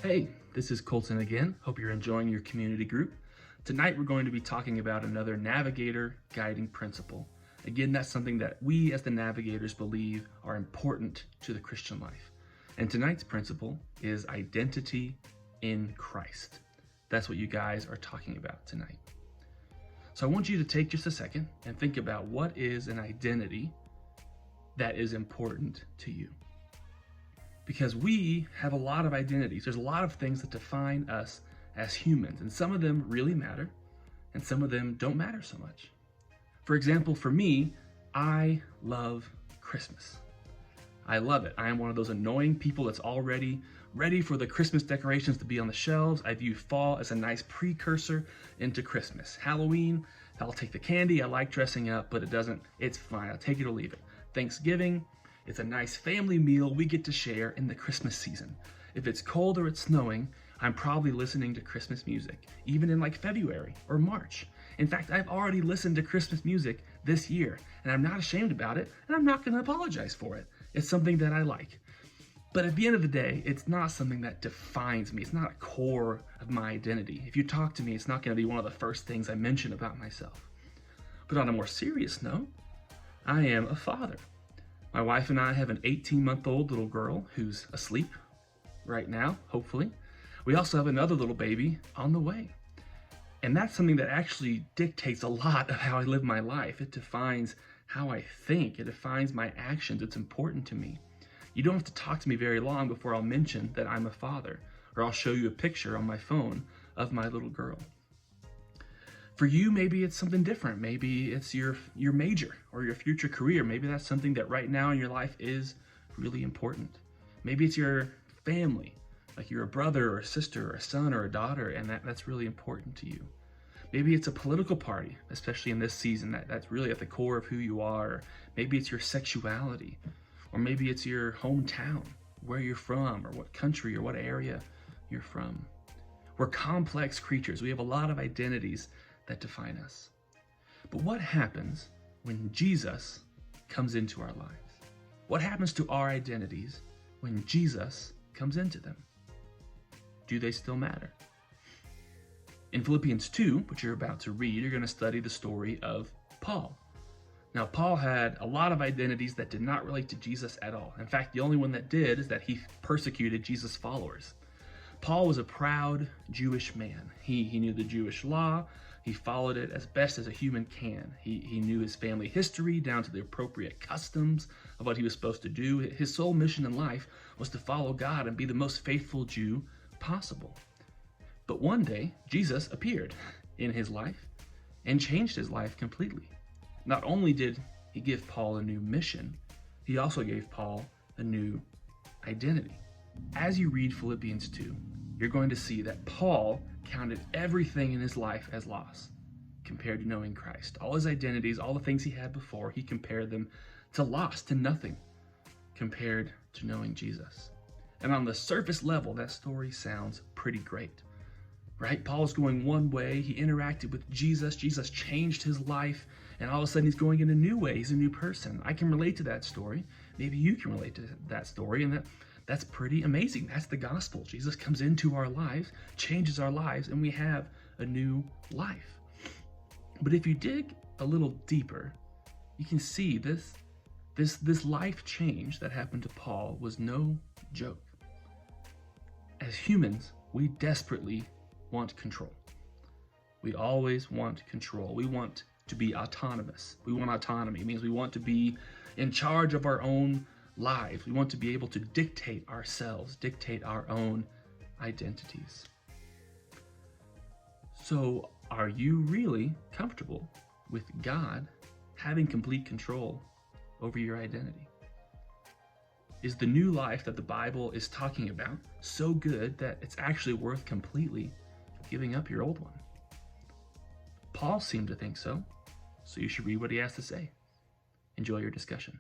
Hey, this is Colton again. Hope you're enjoying your community group. Tonight we're going to be talking about another navigator guiding principle. Again, that's something that we as the navigators believe are important to the Christian life. And tonight's principle is identity in Christ. That's what you guys are talking about tonight. So I want you to take just a second and think about what is an identity that is important to you. Because we have a lot of identities. There's a lot of things that define us as humans, and some of them really matter, and some of them don't matter so much. For example, for me, I love Christmas. I love it. I am one of those annoying people that's already ready for the Christmas decorations to be on the shelves. I view fall as a nice precursor into Christmas. Halloween, I'll take the candy. I like dressing up, but it's fine. I'll take it or leave it. Thanksgiving, it's a nice family meal we get to share in the Christmas season. If it's cold or it's snowing, I'm probably listening to Christmas music, even in like February or March. In fact, I've already listened to Christmas music this year, and I'm not ashamed about it, and I'm not going to apologize for it. It's something that I like. But at the end of the day, it's not something that defines me. It's not a core of my identity. If you talk to me, it's not going to be one of the first things I mention about myself. But on a more serious note, I am a father. My wife and I have an 18-month-old little girl who's asleep right now, hopefully. We also have another little baby on the way. And that's something that actually dictates a lot of how I live my life. It defines how I think. It defines my actions. It's important to me. You don't have to talk to me very long before I'll mention that I'm a father, or I'll show you a picture on my phone of my little girl. For you, maybe it's something different. Maybe it's your major or your future career. Maybe that's something that right now in your life is really important. Maybe it's your family, like you're a brother or a sister or a son or a daughter, and that's really important to you. Maybe it's a political party, especially in this season, that's really at the core of who you are. Or maybe it's your sexuality, or maybe it's your hometown, where you're from, or what country or what area you're from. We're complex creatures. We have a lot of identities that define us. But what happens when Jesus comes into our lives? What happens to our identities when Jesus comes into them? Do they still matter? In Philippians 2, which you're about to read, you're going to study the story of Paul. Now, Paul had a lot of identities that did not relate to Jesus at all. In fact, the only one that did is that he persecuted Jesus' followers. Paul was a proud Jewish man. He knew the Jewish law. He followed it as best as a human can. He knew his family history down to the appropriate customs of what he was supposed to do. His sole mission in life was to follow God and be the most faithful Jew possible. But one day, Jesus appeared in his life and changed his life completely. Not only did he give Paul a new mission, he also gave Paul a new identity. As you read Philippians 2, you're going to see that Paul counted everything in his life as loss compared to knowing Christ. All his identities, all the things he had before, he compared them to loss, to nothing, compared to knowing Jesus. And on the surface level, that story sounds pretty great, right? Paul's going one way, he interacted with Jesus, Jesus changed his life, and all of a sudden he's going in a new way, he's a new person. I can relate to that story. Maybe you can relate to that story, and that's pretty amazing. That's the gospel. Jesus comes into our lives, changes our lives, and we have a new life. But if you dig a little deeper, you can see this life change that happened to Paul was no joke. As humans, we desperately want control. We always want control. We want to be autonomous. We want autonomy. It means we want to be in charge of our own lives. We want to be able to dictate ourselves, dictate our own identities. So, are you really comfortable with God having complete control over your identity? Is the new life that the Bible is talking about so good that it's actually worth completely giving up your old one? Paul seemed to think so you should read what he has to say. Enjoy your discussion.